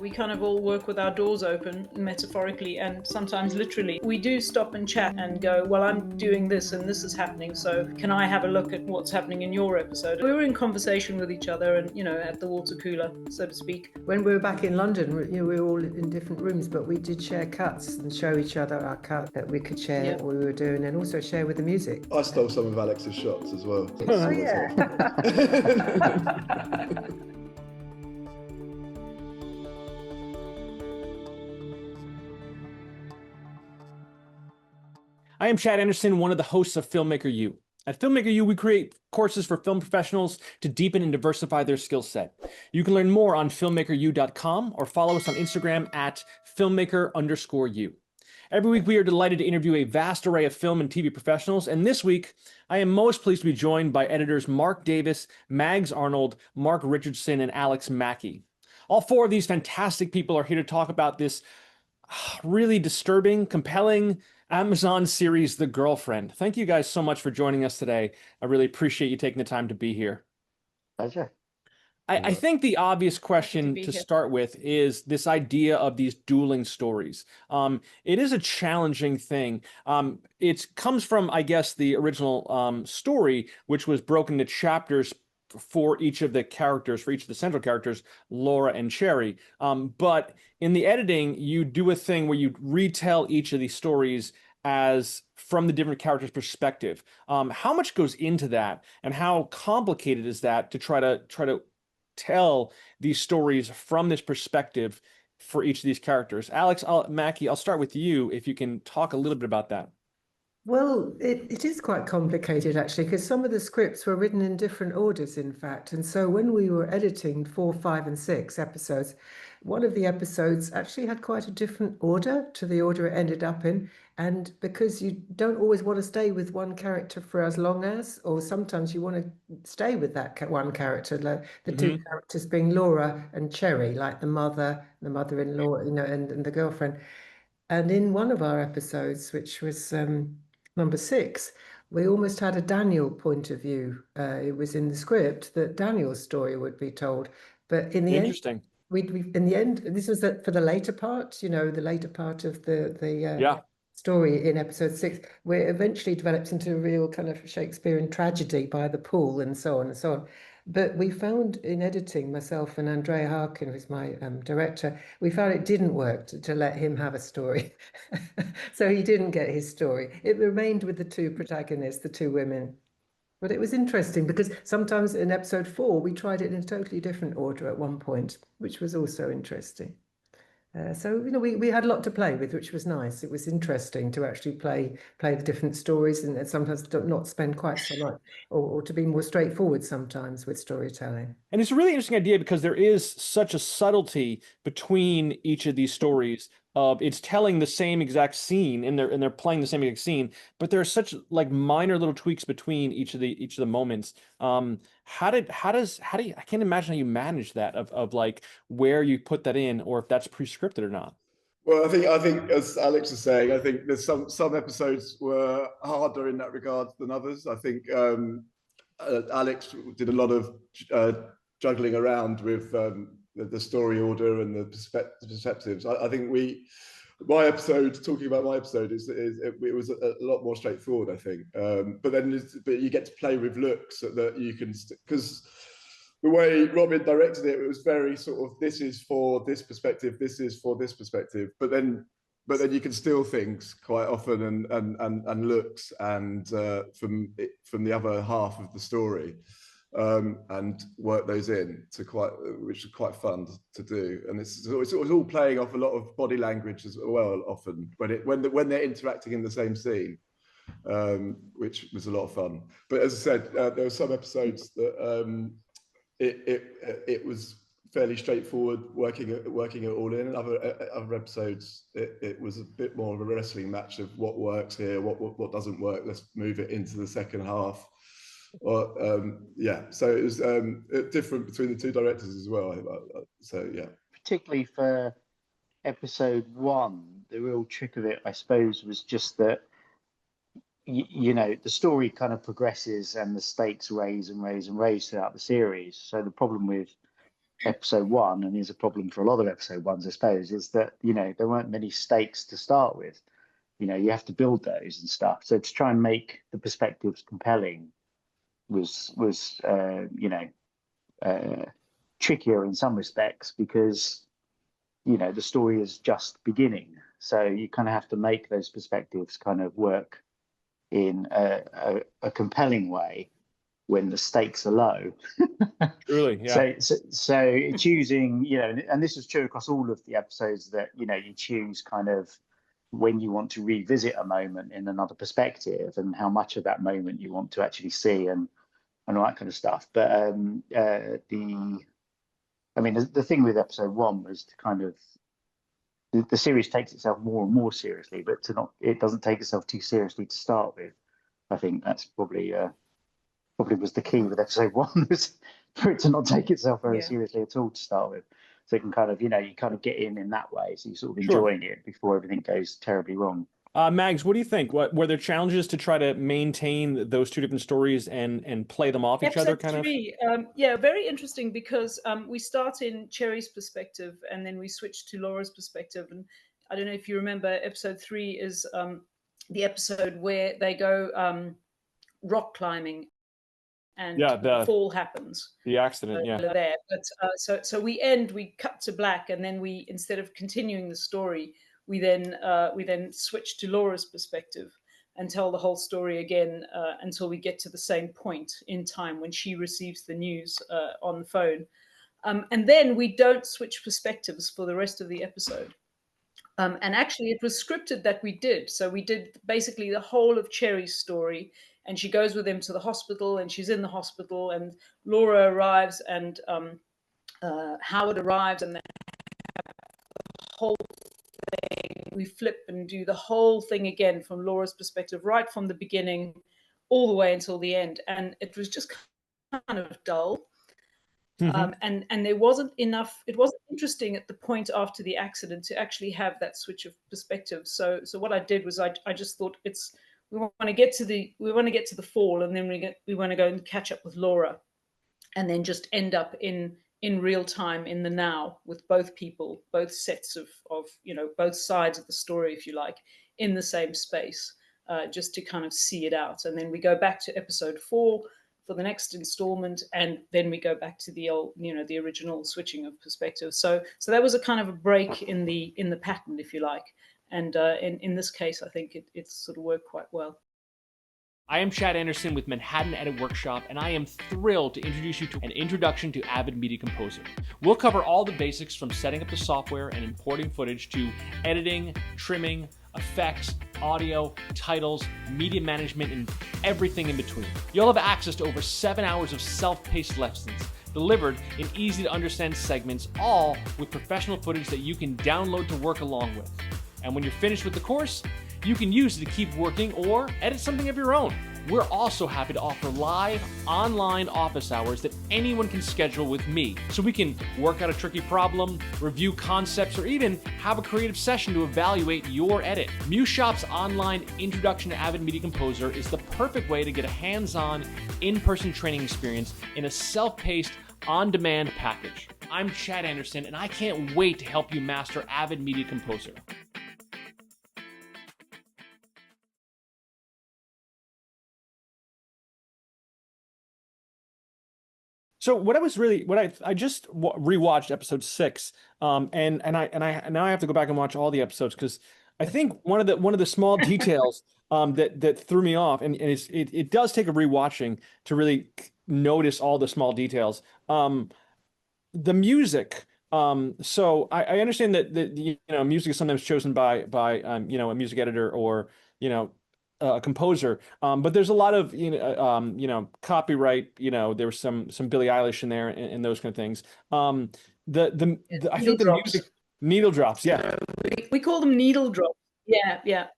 We kind of all work with our doors open, metaphorically and sometimes literally. We do stop and chat and go, well, I'm doing this and this is happening, so can I have a look at what's happening in your episode? We were in conversation with each other and, at the water cooler, so to speak. When we were back in London, we were all in different rooms, but we did share cuts and show each other our cut that we could share what we were doing, and also share with the music. I stole some of Alex's shots as well. Oh, yeah. I am Chad Anderson, one of the hosts of Filmmaker U. At Filmmaker U, we create courses for film professionals to deepen and diversify their skill set. You can learn more on filmmakeru.com or follow us on Instagram at filmmaker_u. Every week, we are delighted to interview a vast array of film and TV professionals. And this week, I am most pleased to be joined by editors Marc Davis, Mags Arnold, Marc Richardson, and Alex Mackie. All four of these fantastic people are here to talk about this really disturbing, compelling Amazon series, The Girlfriend. Thank you guys so much for joining us today. I really appreciate you taking the time to be here. Pleasure. I think the obvious question to start with is this idea of these dueling stories. It is a challenging thing. It comes from, I guess, the original story, which was broken into chapters for each of the characters, for each of the central characters, Laura and Cherry. But in the editing, you do a thing where you retell each of these stories as from the different characters' perspective. How much goes into that, and how complicated is that to try to tell these stories from this perspective for each of these characters? Alex, Mackie, I'll start with you, if you can talk a little bit about that. Well, it is quite complicated, actually, because some of the scripts were written in different orders, in fact. And so when we were editing 4, 5, and 6 episodes, one of the episodes actually had quite a different order to the order it ended up in. And because you don't always want to stay with one character for as long as, or sometimes you want to stay with that one character, the two characters being Laura and Cherry, like the mother-in-law, and the girlfriend. And in one of our episodes, which was number 6, we almost had a Daniel point of view. It was in the script that Daniel's story would be told, but in the Interesting. in the end, this was for the later part. The later part of the story in episode 6, where it eventually develops into a real kind of Shakespearean tragedy by the pool and so on and so on. But we found in editing, myself and Andrea Harkin, who's my director, we found it didn't work to let him have a story. So he didn't get his story. It remained with the two protagonists, the two women. But it was interesting because sometimes in episode 4, we tried it in a totally different order at one point, which was also interesting. So we had a lot to play with, which was nice. It was interesting to actually play the different stories, and sometimes not spend quite so much, or to be more straightforward sometimes with storytelling. And it's a really interesting idea because there is such a subtlety between each of these stories. It's telling the same exact scene, and they're playing the same exact scene, but there are such like minor little tweaks between each of the moments. How do you, I can't imagine how you manage that of like where you put that in, or if that's pre-scripted or not. Well, I think as Alex was saying, I think there's some episodes were harder in that regard than others. I think Alex did a lot of juggling around with the story order and the perspectives. I think talking about my episode it was a lot more straightforward, I think. But you get to play with looks that you can, because the way Robin directed it was very sort of, this is for this perspective, this is for this perspective. But then you can steal things quite often and looks and from the other half of the story. And work those in which is quite fun to do, and it's all playing off a lot of body language as well. Often when they're interacting in the same scene, which was a lot of fun. But as I said, there were some episodes that it was fairly straightforward working it all in, and other episodes it was a bit more of a wrestling match of what works here, what doesn't work. Let's move it into the second half. So it was different between the two directors as well. Particularly for episode 1, the real trick of it, I suppose, was just that the story kind of progresses and the stakes raise and raise and raise throughout the series. So the problem with episode 1, and is a problem for a lot of episode 1s, I suppose, is that, you know, there weren't many stakes to start with. You know, you have to build those and stuff. So to try and make the perspectives compelling was you know, trickier in some respects, because, you know, the story is just beginning. So you kind of have to make those perspectives kind of work in a compelling way when the stakes are low. Truly, yeah. So choosing, you know, and this is true across all of the episodes, that, you know, you choose kind of when you want to revisit a moment in another perspective, and how much of that moment you want to actually see, and all that kind of stuff. But the thing with episode 1 was to kind of, the series takes itself more and more seriously, but it doesn't take itself too seriously to start with. I think that's probably was the key with episode 1, was for it to not take itself very seriously at all to start with. So it can kind of, you know, you kind of get in that way, so you're sort of enjoying it before everything goes terribly wrong. Mags, what do you think? Were there challenges to try to maintain those two different stories and play them off each other? Episode 3, yeah, very interesting, because we start in Cherry's perspective, and then we switch to Laura's perspective. And I don't know if you remember, episode 3 is the episode where they go rock climbing, and the fall happens. The accident, there. But so we cut to black, and then we, instead of continuing the story, we then switch to Laura's perspective and tell the whole story again until we get to the same point in time when she receives the news on the phone. And then we don't switch perspectives for the rest of the episode. And actually, it was scripted that we did. So we did basically the whole of Cherry's story, and she goes with him to the hospital, and she's in the hospital, and Laura arrives, and Howard arrives, and the whole thing, we flip and do the whole thing again from Laura's perspective, right from the beginning all the way until the end. And it was just kind of dull. And there wasn't enough, it wasn't interesting at the point after the accident to actually have that switch of perspective. So what I did was I just thought, we want to get to the fall, and then we want to go and catch up with Laura, and then just end up in real time, in the now, with both people, both sets of you know, both sides of the story, if you like, in the same space, just to kind of see it out. And then we go back to episode 4 for the next installment, and then we go back to the old, you know, the original switching of perspective. So that was a kind of a break in the pattern, if you like. And in this case, I think it sort of worked quite well. I am Chad Anderson with Manhattan Edit Workshop, and I am thrilled to introduce you to an introduction to Avid Media Composer. We'll cover all the basics, from setting up the software and importing footage to editing, trimming, effects, audio, titles, media management, and everything in between. You'll have access to over 7 hours of self-paced lessons delivered in easy-to-understand segments, all with professional footage that you can download to work along with. And when you're finished with the course, you can use it to keep working or edit something of your own. We're also happy to offer live online office hours that anyone can schedule with me, so we can work out a tricky problem, review concepts, or even have a creative session to evaluate your edit. MuseShop's online introduction to Avid Media Composer is the perfect way to get a hands-on, in-person training experience in a self-paced, on-demand package. I'm Chad Anderson, and I can't wait to help you master Avid Media Composer. So I just rewatched episode 6, and I now I have to go back and watch all the episodes, because I think one of the small details that threw me off, and it does take a rewatching to really notice all the small details. The music. So I understand that you know, music is sometimes chosen by you know, a music editor, or you know, a composer, but there's a lot of you know, copyright. You know, there was some Billie Eilish in there, and those kind of things. I think the music, needle drops. Yeah, we call them needle drops. Yeah.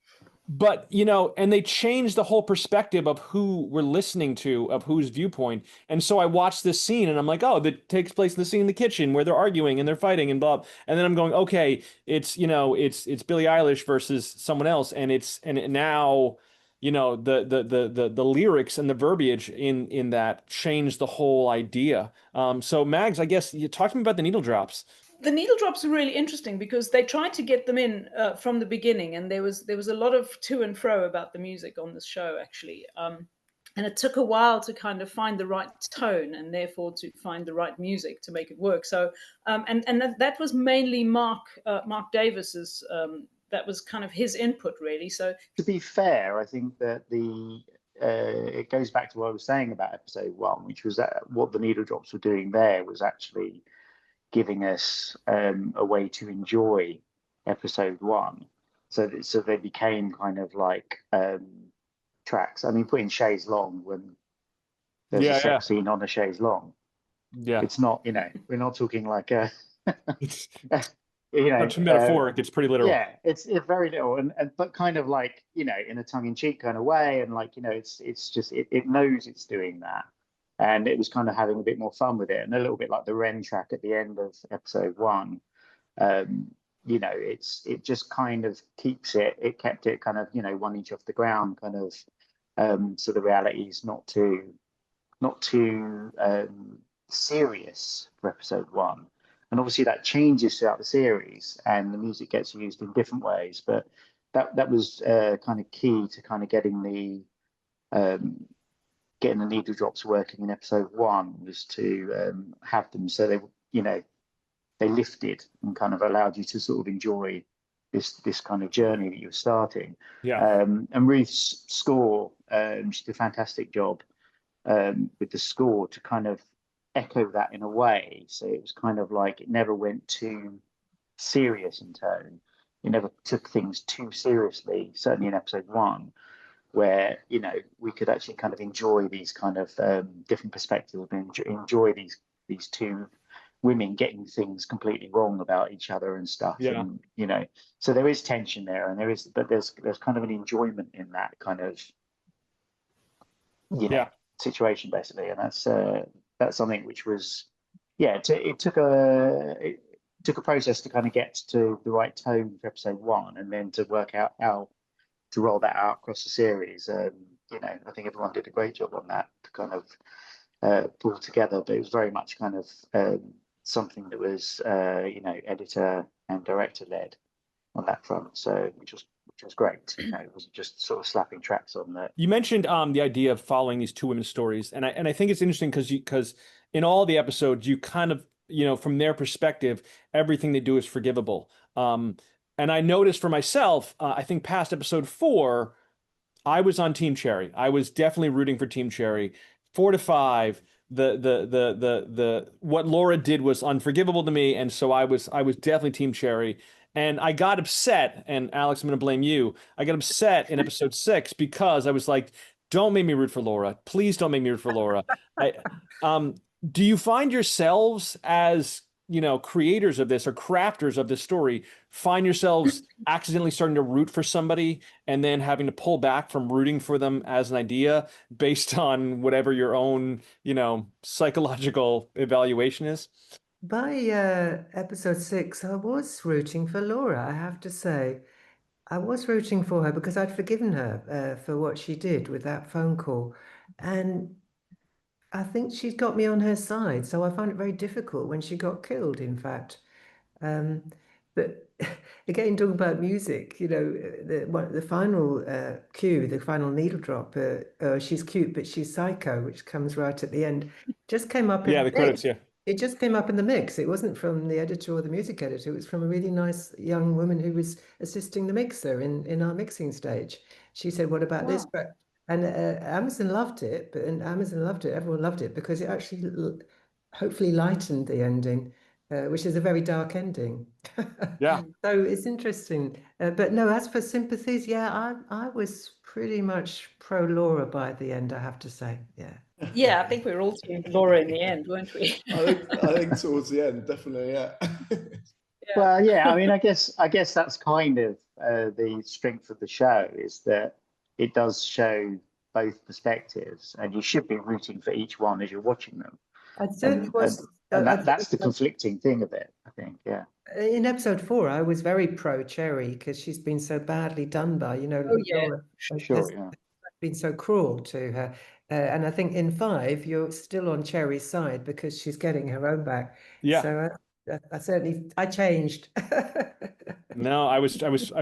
But you know, and they changed the whole perspective of who we're listening to, of whose viewpoint. And so I watched this scene, and I'm like, oh, that takes place in the scene in the kitchen where they're arguing and they're fighting and blah. And then I'm going, okay, it's, you know, it's Billie Eilish versus someone else, and now, you know, the lyrics and the verbiage in that changed the whole idea. So Mags, I guess you talk to me about the needle drops. The needle drops are really interesting because they tried to get them in from the beginning, and there was a lot of to and fro about the music on this show, actually. And it took a while to kind of find the right tone, and therefore to find the right music to make it work. So, and that was mainly Marc Davis's. That was kind of his input, really. So, to be fair, I think that it goes back to what I was saying about episode 1, which was that what the needle drops were doing there was actually giving us a way to enjoy episode 1. So they became kind of like tracks. I mean, putting chaise long when there's a sex scene on a chaise long. Yeah, it's not, you know, we're not talking like a you know, it's metaphoric. It's pretty literal. Yeah, it's very little, and but kind of like, you know, in a tongue-in-cheek kind of way, and like, you know, it's just it knows it's doing that, and it was kind of having a bit more fun with it, and a little bit like the Wren track at the end of episode 1. You know, it just kind of keeps it kept it kind of, you know, 1 inch off the ground, kind of, so the reality is not too serious for episode 1. And obviously that changes throughout the series, and the music gets used in different ways. But that was kind of key to kind of getting the needle drops working in episode 1, was to have them so they, you know, they lifted and kind of allowed you to sort of enjoy this kind of journey that you're starting. Yeah. And Ruth's score, she did a fantastic job with the score to kind of echo that in a way. So it was kind of like it never went too serious in tone. It never took things too seriously, certainly in episode 1, where, you know, we could actually kind of enjoy these kind of different perspectives and enjoy these two women getting things completely wrong about each other and stuff. Yeah. And, you know, so there is tension there, and there's kind of an enjoyment in that kind of, you know, situation, basically. And that's something which was, it took a process to kind of get to the right tone for episode 1, and then to work out how to roll that out across the series. You know, I think everyone did a great job on that to kind of pull together, but it was very much kind of something that was, you know, editor and director led on that front. So which was great. You know, it wasn't just sort of slapping tracks on that. You mentioned the idea of following these two women's stories, and I think it's interesting because in all the episodes you kind of, you know, from their perspective, everything they do is forgivable. And I noticed for myself, I think past episode 4, I was on Team Cherry. I was definitely rooting for Team Cherry. 4 to 5, the what Laura did was unforgivable to me, and so I was definitely Team Cherry. And I got upset, and Alex, I'm going to blame you. I got upset in episode 6 because I was like, don't make me root for Laura. Please don't make me root for Laura. Do you find yourselves as, you know, creators of this or crafters of this story, find yourselves accidentally starting to root for somebody and then having to pull back from rooting for them as an idea based on whatever your own, you know, psychological evaluation is? By episode 6, I was rooting for Laura, I have to say. I was rooting for her because I'd forgiven her for what she did with that phone call. And I think she'd got me on her side, so I found it very difficult when she got killed, in fact. But again, talking about music, you know, the final cue, the final needle drop, she's cute, but she's psycho, which comes right at the end, just came up. Yeah, the credits, yeah. It just came up in the mix. It wasn't from the editor or the music editor. It was from a really nice young woman who was assisting the mixer in our mixing stage. She said, "What about this?" And Amazon loved it, everyone loved it, because it actually hopefully lightened the ending, which is a very dark ending. Yeah. So it's interesting. But no, as for sympathies, yeah, I was pretty much pro Laura by the end, I have to say. Yeah. Yeah, I think we were all team Laura in the end, weren't we? I think towards the end, definitely, yeah. Well, yeah, I mean, I guess that's kind of the strength of the show, is that it does show both perspectives, and you should be rooting for each one as you're watching them. That's the conflicting thing of it, I think. Yeah. In episode 4, I was very pro Cherry because she's been so badly done by, you know. Oh, yeah. Sure, yeah. been so cruel to her. And I think in 5, you're still on Cherry's side because she's getting her own back. Yeah. So I changed. No, I was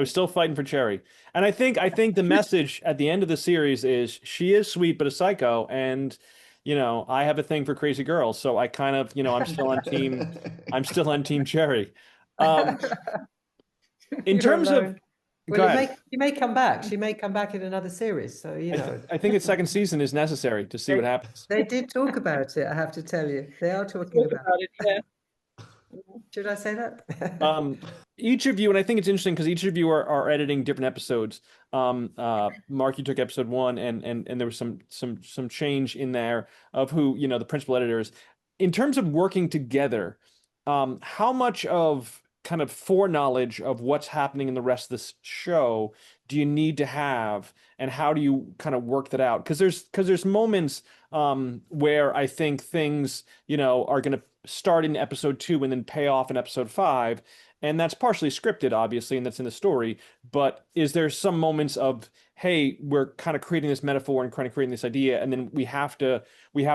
still fighting for Cherry. And I think the message at the end of the series is she is sweet but a psycho, and I have a thing for crazy girls, so I kind of, I'm still on team Cherry. In terms of well, she may come back. She may come back in another series. So, I think its second season is necessary to see what happens. They did talk about it, I have to tell you. They are talking about it. Yeah. Should I say that? Each of you, and I think it's interesting because each of you are editing different episodes. Mark, you took episode 1, and there was some change in there of who, the principal editors. In terms of working together, how much of kind of foreknowledge of what's happening in the rest of this show do you need to have, and how do you kind of work that out? Because there's moments where I think things are going to start in episode 2 and then pay off in episode 5, and that's partially scripted, obviously, and that's in the story. But is there some moments of, hey, we're kind of creating this metaphor and kind of creating this idea, and then we have to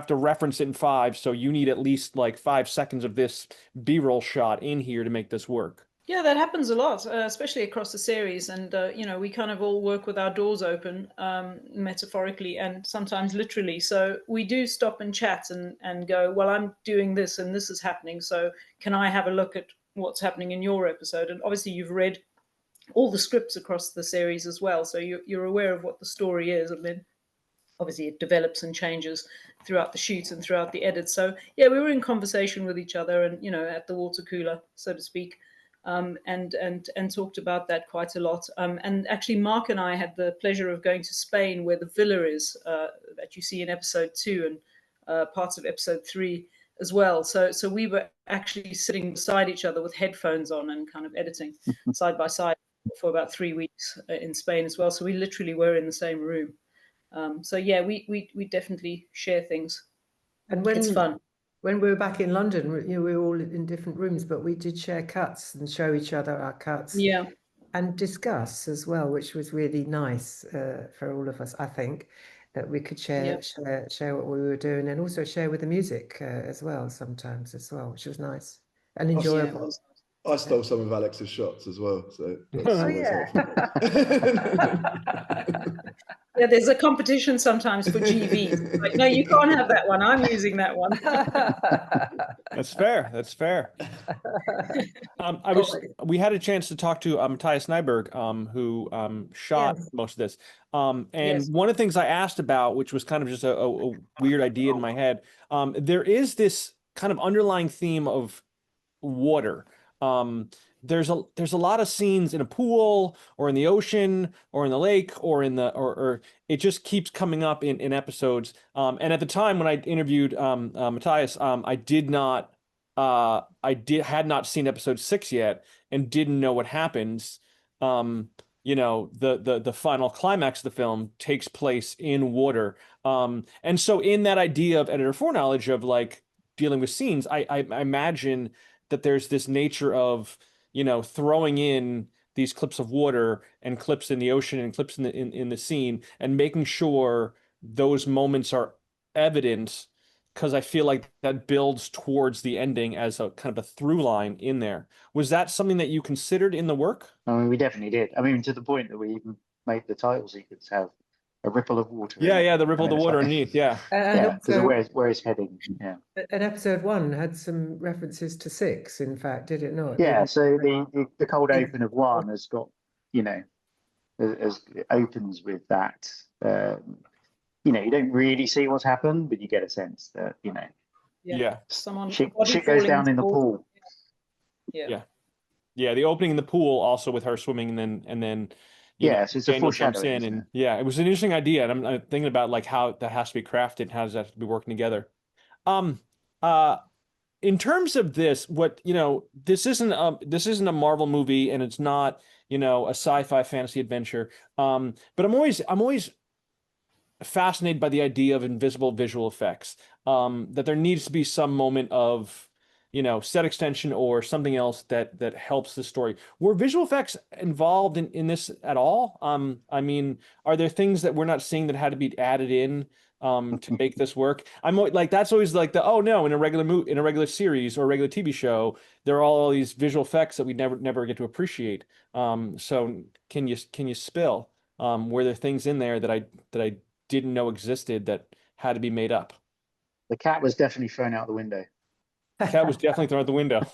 reference it in 5, so you need at least like 5 seconds of this B-roll shot in here to make this work? Yeah, that happens a lot, especially across the series. And, we kind of all work with our doors open, metaphorically and sometimes literally. So we do stop and chat and go, well, I'm doing this and this is happening, so can I have a look at what's happening in your episode? And obviously you've read all the scripts across the series as well, so you're aware of what the story is. And then obviously it develops and changes throughout the shoot and throughout the edit. So yeah, we were in conversation with each other and, at the water cooler, so to speak. And talked about that quite a lot. And actually, Mark and I had the pleasure of going to Spain, where the villa is that you see in episode 2 and parts of episode 3 as well. So we were actually sitting beside each other with headphones on and kind of editing side by side for about 3 weeks in Spain as well. So we literally were in the same room. So yeah, we definitely share things. And it's fun. When we were back in London, we were all in different rooms, but we did share cuts and show each other our cuts. Yeah. And discuss as well, which was really nice for all of us, I think, that we could share what we were doing, and also share with the music as well sometimes as well, which was nice and enjoyable. I stole some of Alex's shots as well, so that's always helpful. Yeah, there's a competition sometimes for GVs. Like, no, you can't have that one. I'm using that one. That's fair. That's fair. We had a chance to talk to Matthias Nyberg, who shot most of this. And one of the things I asked about, which was kind of just a weird idea in my head, there is this kind of underlying theme of water. There's a lot of scenes in a pool or in the ocean or in the lake or in the or it just keeps coming up in episodes. And at the time when I interviewed Matthias, I had not seen episode 6 yet and didn't know what happens. The final climax of the film takes place in water. And so in that idea of editor foreknowledge of like dealing with scenes, I imagine that there's this nature of throwing in these clips of water and clips in the ocean and clips in the scene and making sure those moments are evident, because I feel like that builds towards the ending as a kind of a through line in there. Was that something that you considered in the work? I mean, we definitely did. I mean, to the point that we even made the title sequence have a ripple of water. Yeah, the ripple of the water underneath. Yeah, because where it's heading. Yeah. And episode 1 had some references to 6. In fact, did it not? Yeah. So the cold open of 1 has got, as it opens with that. You don't really see what's happened, but you get a sense that someone shit goes down in the pool. Yeah. The opening in the pool also with her swimming and then. So it's a foreshadowing. And it was an interesting idea, and I'm thinking about like how that has to be crafted and how does that have to be working together. In terms of this, this isn't a Marvel movie, and it's not a sci-fi fantasy adventure. But I'm always fascinated by the idea of invisible visual effects. That there needs to be some moment of set extension or something else that helps the story. Were visual effects involved in this at all? I mean, are there things that we're not seeing that had to be added in to make this work? I'm like, that's always like oh no, in a regular series or a regular TV show, there are all these visual effects that we never get to appreciate. So can you spill? Were there things in there that I didn't know existed that had to be made up? The cat was definitely thrown out the window. Cat was definitely thrown out the window.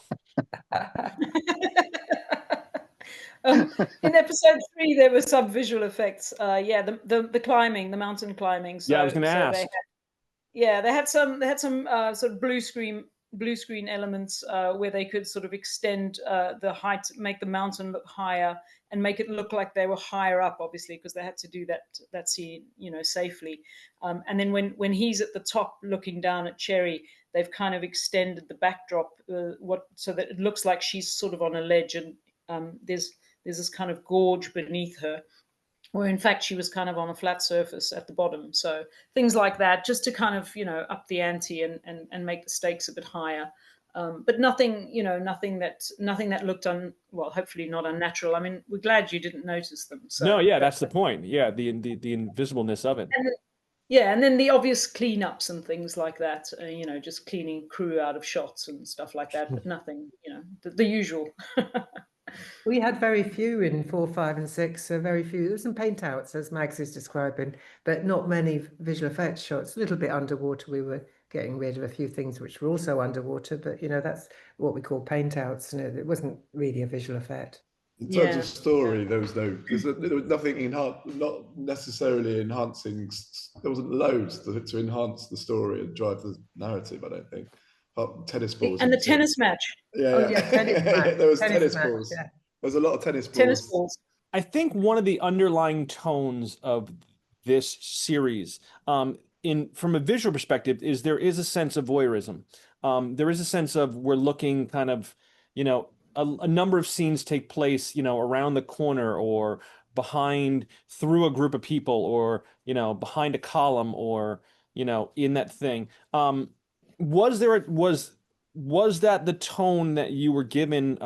In episode 3, there were some visual effects. Yeah, the climbing, the mountain climbing. So, yeah, I was going to ask. They had some sort of blue screen elements where they could sort of extend the height, make the mountain look higher, and make it look like they were higher up, obviously, because they had to do that scene, safely. And then when he's at the top looking down at Cherry, they've kind of extended the backdrop so that it looks like she's sort of on a ledge, and there's this kind of gorge beneath her, where in fact she was kind of on a flat surface at the bottom. So things like that, just to kind of up the ante and make the stakes a bit higher. But nothing that looked hopefully not unnatural. I mean, we're glad you didn't notice them. So no, yeah, that's the point. Yeah, the invisibleness of it. And then the obvious cleanups and things like that. Just cleaning crew out of shots and stuff like that. But nothing, the usual. We had very few in 4, 5, and 6. So very few. There were some paint outs, as Mags is describing, but not many visual effects shots. A little bit underwater. We were getting rid of a few things which were also underwater, but that's what we call paint outs. It wasn't really a visual effect. In terms of story, there was nothing not necessarily enhancing. There wasn't loads to enhance the story and drive the narrative, I don't think. Tennis balls and the tennis match. Tennis match. There was tennis balls. Yeah. There was a lot of tennis balls. I think one of the underlying tones of this series, from a visual perspective, is there is a sense of voyeurism. There is a sense of we're looking kind of, a number of scenes take place, around the corner or behind through a group of people or, behind a column or, in that thing. Was that the tone that you were given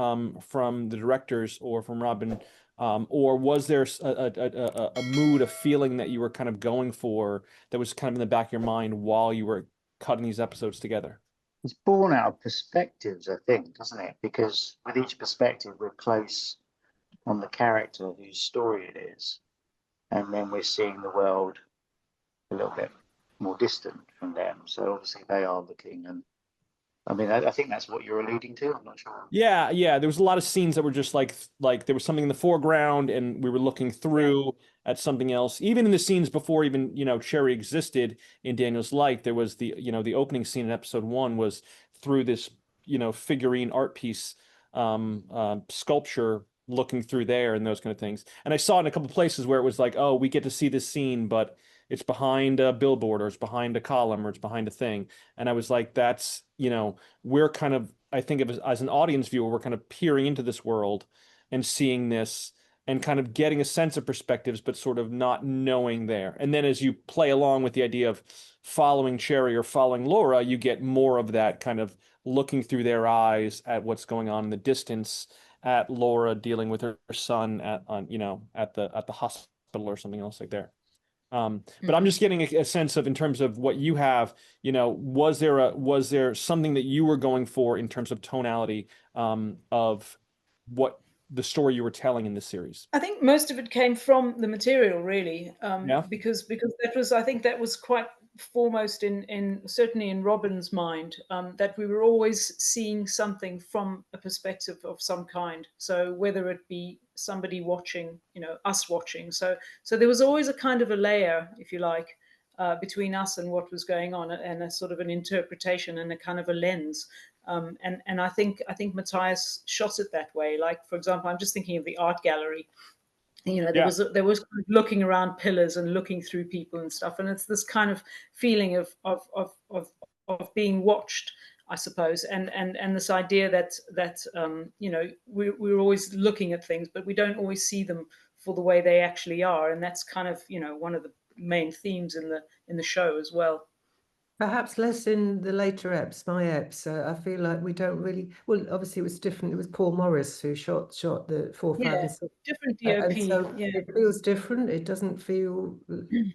from the directors or from Robin, or was there a mood, a feeling that you were kind of going for that was kind of in the back of your mind while you were cutting these episodes together? It's born out of perspectives, I think, doesn't it? Because with each perspective, we're close on the character whose story it is, and then we're seeing the world a little bit more distant from them. So obviously they are looking, and I mean, I think that's what you're alluding to. I'm not sure. Yeah. There was a lot of scenes that were just like there was something in the foreground, and we were looking through at something else. Even in the scenes before even Cherry existed in Daniel's Light, there was the the opening scene in episode 1 was through this figurine art piece, sculpture, looking through there and those kind of things. And I saw it in a couple of places where it was like, oh, we get to see this scene, but it's behind a billboard or it's behind a column or it's behind a thing. And I was like, that's, we're kind of, I think of as an audience viewer, we're kind of peering into this world and seeing this and kind of getting a sense of perspectives, but sort of not knowing there. And then as you play along with the idea of following Cherry or following Laura, you get more of that kind of looking through their eyes at what's going on in the distance, at Laura dealing with her son at the hospital or something else like there. But I'm just getting a sense of, in terms of what you have, was there something that you were going for in terms of tonality of what the story you were telling in this series? I think most of it came from the material, really, because I think that was quite foremost in certainly in Robin's mind, that we were always seeing something from a perspective of some kind. So whether it be somebody watching, us watching, so there was always a kind of a layer, if you like, between us and what was going on, and a sort of an interpretation and a kind of a lens. And I think Matthias shot it that way. Like, for example, I'm just thinking of the art gallery. There was looking around pillars and looking through people and stuff, and it's this kind of feeling of being watched, I suppose, and this idea that we're always looking at things, but we don't always see them for the way they actually are, and that's kind of one of the main themes in the show as well. Perhaps less in the later eps, my eps. I feel like we don't really. Well, obviously it was different. It was Paul Morris who shot the 4, 5, and 6, different DOP. and so it feels different. It doesn't feel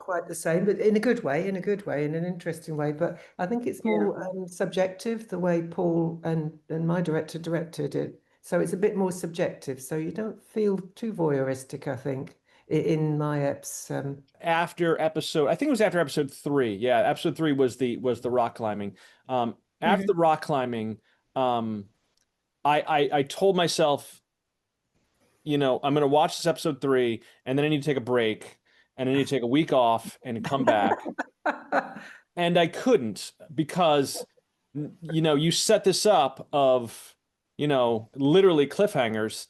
quite the same, but in a good way, in an interesting way. But I think it's more subjective the way Paul and my director directed it. So it's a bit more subjective. So you don't feel too voyeuristic, I think, in my eps. After episode, I think it was after episode 3. Yeah, episode 3 was the rock climbing. After the rock climbing, I told myself, I'm going to watch this episode 3, and then I need to take a break, and I need to take a week off and come back. And I couldn't, because you set this up of literally cliffhangers.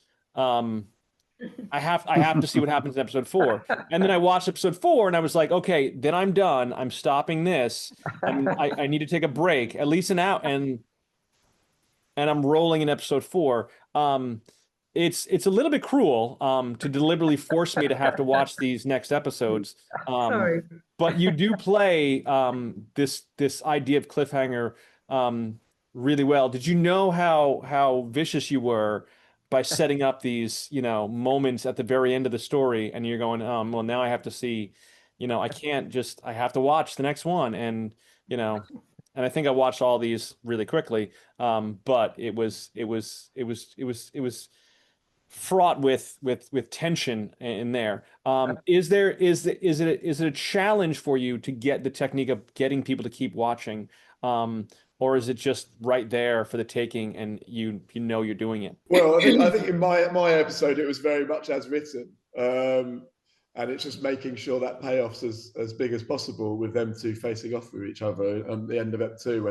I have to see what happens in episode 4. And then I watched episode 4 and I was like, okay, then I'm done. I'm stopping this. I need to take a break, at least an hour, and I'm rolling in episode 4. It's a little bit cruel to deliberately force me to have to watch these next episodes. Sorry. But you do play this idea of cliffhanger really well. Did you know how vicious you were by setting up these, moments at the very end of the story, and you're going, well, now I have to see, I have to watch the next one, and and I think I watched all these really quickly, but it was fraught with tension in there. Is it a challenge for you to get the technique of getting people to keep watching? Or is it just right there for the taking, and you're doing it? Well, I think in my episode it was very much as written, and it's just making sure that payoff's as big as possible, with them two facing off with each other at the end of Ep 2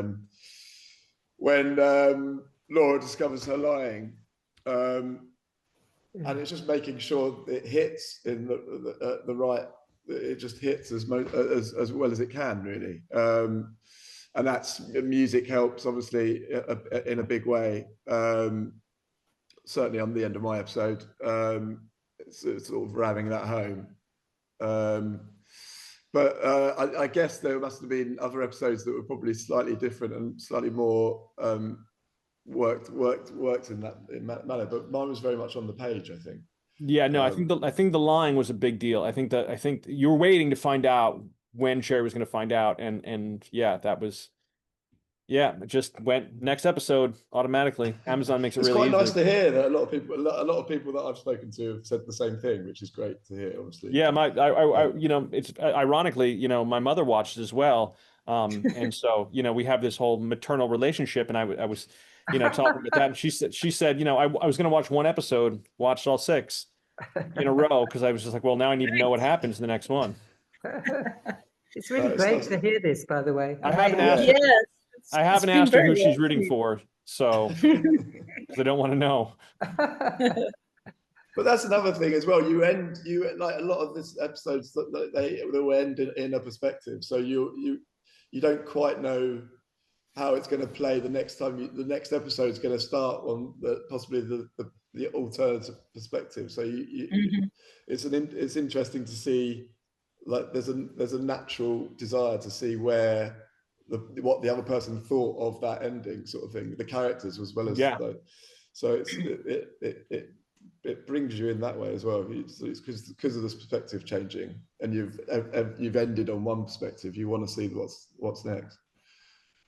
when Laura discovers her lying, and it's just making sure it hits in the right. It just hits as well as it can, really. And that's music helps, obviously, in a big way. Certainly on the end of my episode, it's sort of ramming that home. But I guess there must have been other episodes that were probably slightly different and slightly more worked in that manner. But mine was very much on the page, I think. Yeah, no, I think the lying was a big deal. I think you were waiting to find out when Sherry was going to find out, and yeah, that was, it just went next episode automatically. Amazon makes it really easy. It's quite nice to hear that a lot of people that I've spoken to have said the same thing, which is great to hear, obviously. Yeah, it's ironically, my mother watched as well, and so we have this whole maternal relationship, and I was talking about that, and she said I was going to watch one episode, watched all 6 in a row, because I was just like, well, now I need to know what happens in the next one. It's really great to hear this, by the way. I haven't asked her who she's rooting for, so because I don't want to know. But that's another thing as well. You like a lot of this episodes that they will end in a perspective, so you don't quite know how it's going to play the next time. The next episode is going to start on possibly the alternative perspective. So it's interesting to see. Like there's a natural desire to see where what the other person thought of that ending, sort of thing. The characters as well as so it brings you in that way as well. It's because of this perspective changing, and you've ended on one perspective. You want to see what's next.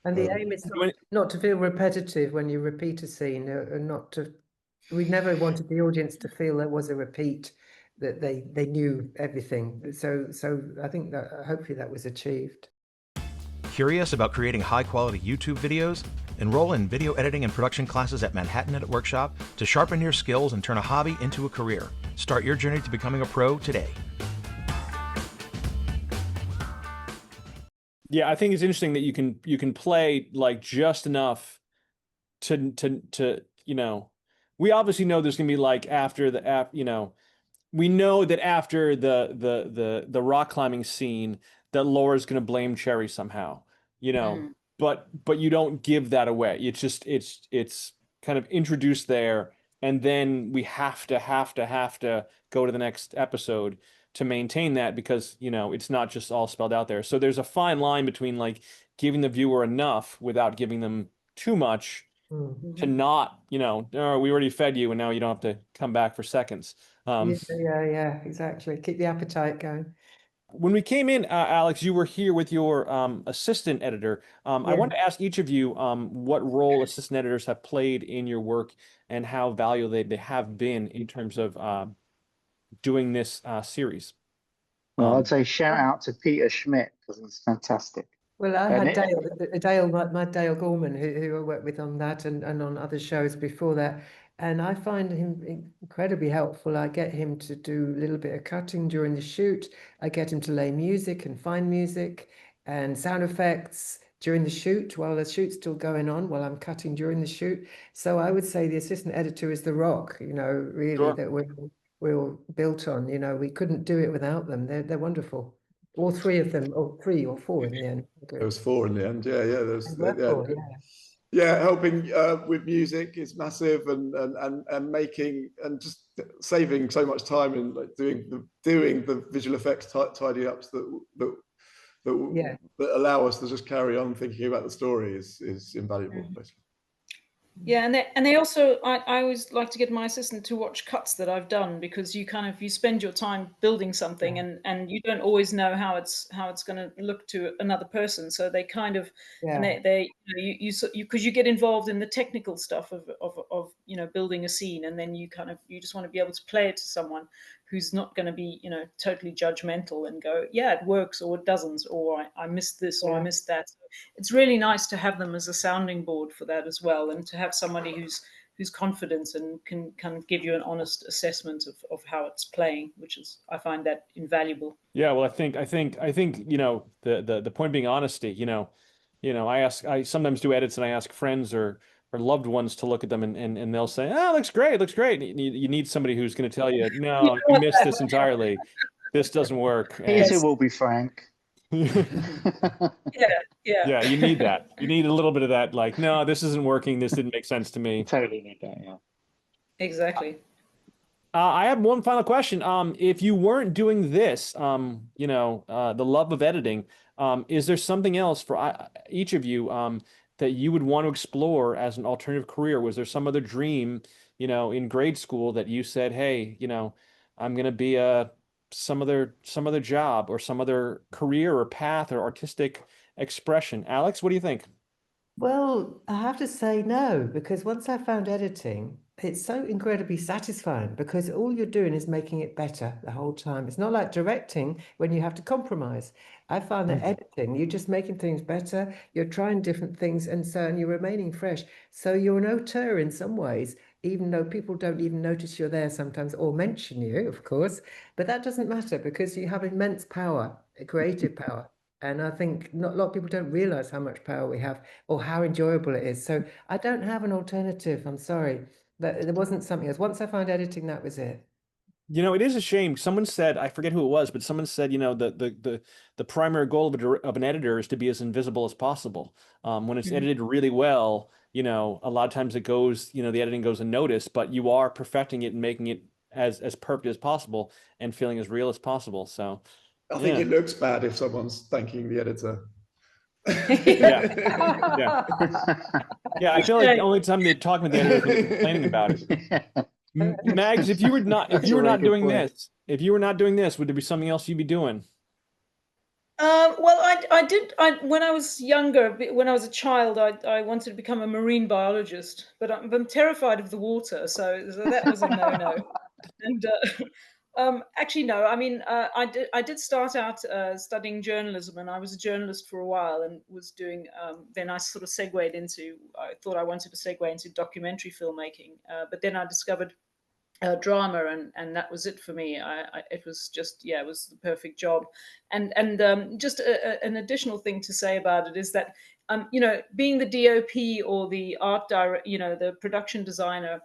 And the aim is not to feel repetitive when you repeat a scene, and not to. We never wanted the audience to feel there was a repeat, that they knew everything. So I think that hopefully that was achieved. Curious about creating high-quality YouTube videos? Enroll in video editing and production classes at Manhattan Edit Workshop to sharpen your skills and turn a hobby into a career. Start your journey to becoming a pro today. Yeah, I think it's interesting that you can play like just enough to we obviously know there's gonna be like after the app, we know that after the rock climbing scene that Laura's going to blame Cherry somehow, but you don't give that away. It's just it's kind of introduced there, and then we have to go to the next episode to maintain that, because it's not just all spelled out there. So there's a fine line between like giving the viewer enough without giving them too much to not, you know, oh, we already fed you and now you don't have to come back for seconds. Yeah, exactly. Keep the appetite going. When we came in, Alex, you were here with your assistant editor. I want to ask each of you what role assistant editors have played in your work and how valuable they have been in terms of doing this series. Well, I'd say shout out to Peter Schmidt because it's fantastic. Well, I had Dale, my Dale Gorman, who I worked with on that and on other shows before that. And I find him incredibly helpful. I get him to do a little bit of cutting during the shoot. I get him to lay music and find music and sound effects during the shoot while the shoot's still going on, while I'm cutting during the shoot. So I would say the assistant editor is the rock, you know, really, that we're all built on. You know, we couldn't do it without them. They're wonderful. All three of them, or 3 or 4 in the end. There was 4 in the end. Yeah. Helping with music is massive, and making and just saving so much time and like doing the visual effects tidy ups that allow us to just carry on thinking about the story is invaluable, basically. Yeah, and they also, I always like to get my assistant to watch cuts that I've done, because you spend your time building something and you don't always know how it's going to look to another person. So they kind of and they because you get involved in the technical stuff of you know, building a scene, and then you just want to be able to play it to someone who's not going to be, you know, totally judgmental and go, yeah, it works or it doesn't, or I missed this or I missed that. So it's really nice to have them as a sounding board for that as well, and to have somebody who's confident and can kind of give you an honest assessment of how it's playing, which is, I find that invaluable. Yeah, well, I think you know, the point being honesty. You know, I sometimes do edits and I ask friends or loved ones to look at them and they'll say, oh, looks great. You need somebody who's going to tell you, no, you missed this entirely. This doesn't work. Peter will be frank. Yeah, you need that. You need a little bit of that, like, no, this isn't working. This didn't make sense to me. You totally need that, yeah. Exactly. I have one final question. If you weren't doing this, you know, the love of editing, is there something else for each of you that you would want to explore as an alternative career? Was there some other dream, you know, in grade school that you said, hey, you know, I'm going to be some other job or some other career or path or artistic expression? Alex, what do you think? Well, I have to say no, because once I found editing, it's so incredibly satisfying, because all you're doing is making it better the whole time. It's not like directing when you have to compromise. I found that editing, you're just making things better, you're trying different things, and you're remaining fresh. So you're an auteur in some ways, even though people don't even notice you're there sometimes, or mention you, of course. But that doesn't matter, because you have immense power, creative power. And I think a lot of people don't realize how much power we have or how enjoyable it is. So I don't have an alternative. I'm sorry. There wasn't something else. Once I found editing, that was it. You know, it is a shame. Someone said, I forget who it was, but someone said, you know, the primary goal of an editor is to be as invisible as possible. When it's edited really well, you know, a lot of times it goes, you know, the editing goes unnoticed, but you are perfecting it and making it as perfect as possible and feeling as real as possible. So I think it looks bad if someone's thanking the editor. Yeah, I feel like the only time they talk with the editor is when they're complaining about it. Mags, if you were not doing this, would there be something else you'd be doing? Well, when I was younger, when I was a child, I wanted to become a marine biologist, but I'm terrified of the water, so that was a no-no. And actually, no. I mean, I did start out studying journalism, and I was a journalist for a while, and was doing. Then I sort of segued into. I thought I wanted to segue into documentary filmmaking, but then I discovered drama, and that was it for me. It was just, it was the perfect job. And just an additional thing to say about it is that you know, being the DOP or the art director, you know, the production designer,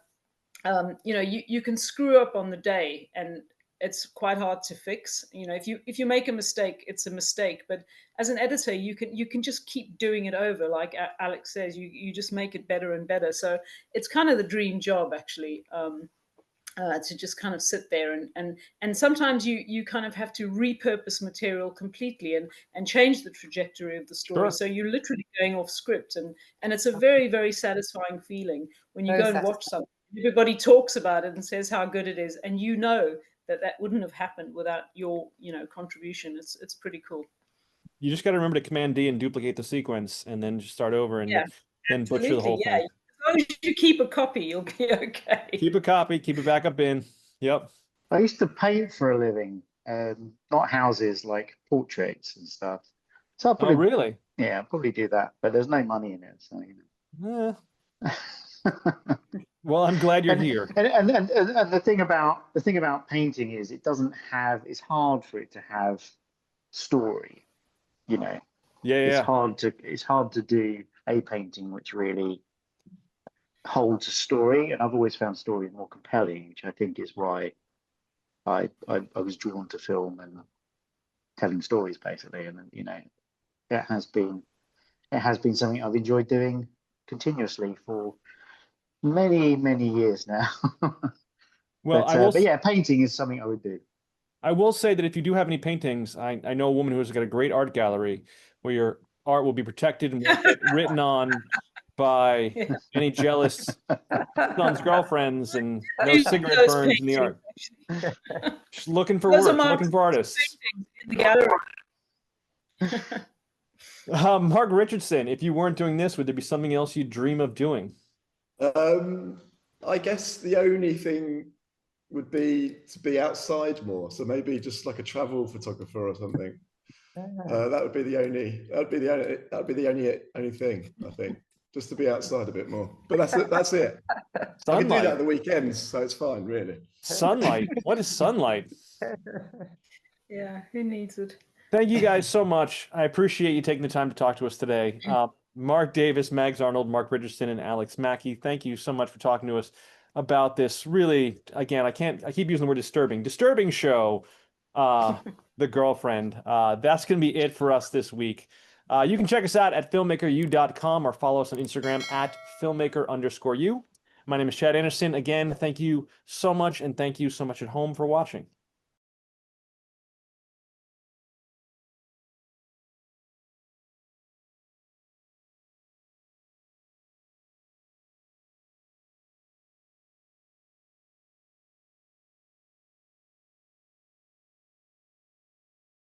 you know, you can screw up on the day, and it's quite hard to fix. You know, if you make a mistake, it's a mistake. But as an editor, you can just keep doing it over. Like Alex says, you just make it better and better. So it's kind of the dream job, actually. to just kind of sit there and sometimes you kind of have to repurpose material completely and change the trajectory of the story. Sure. So you're literally going off script, and it's a very, very satisfying feeling when you go and watch something. Everybody talks about it and says how good it is, and you know that wouldn't have happened without your contribution. It's pretty cool. You just got to remember to Command D and duplicate the sequence, and then just start over and then butcher the whole thing. As long as you keep a copy, you'll be okay. Keep a copy, keep a backup bin. Yep. I used to paint for a living, not houses, like portraits and stuff. So I'll probably, really? Yeah, I'll probably do that, but there's no money in it, so Well, I'm glad you're here. And the thing about painting is it's hard for it to have story, It's hard to do a painting which really holds a story, and I've always found story more compelling, which I think is why I was drawn to film and telling stories, basically. And it has been something I've enjoyed doing continuously for many years now. Well, but yeah, painting is something I would do. I will say that if you do have any paintings, I know a woman who has got a great art gallery where your art will be protected and won't get written on by any jealous son's girlfriends, and no cigarette burns in the art. She's looking for work, looking for artists. In the gallery. Marc Richardson, if you weren't doing this, would there be something else you'd dream of doing? I guess the only thing would be to be outside more. So maybe just like a travel photographer or something. That would be the only thing, I think. Just to be outside a bit more. But that's it. Sunlight. I can do that on the weekends, so it's fine, really. Sunlight. What is sunlight? Yeah, who needs it? Thank you guys so much. I appreciate you taking the time to talk to us today. Marc Davis, Mags Arnold, Marc Richardson, and Alex Mackie, thank you so much for talking to us about this really, again, I keep using the word disturbing show, The Girlfriend. That's going to be it for us this week. You can check us out at filmmakeru.com or follow us on Instagram at filmmaker_u. My name is Chad Anderson. Again, thank you so much, and thank you so much at home for watching.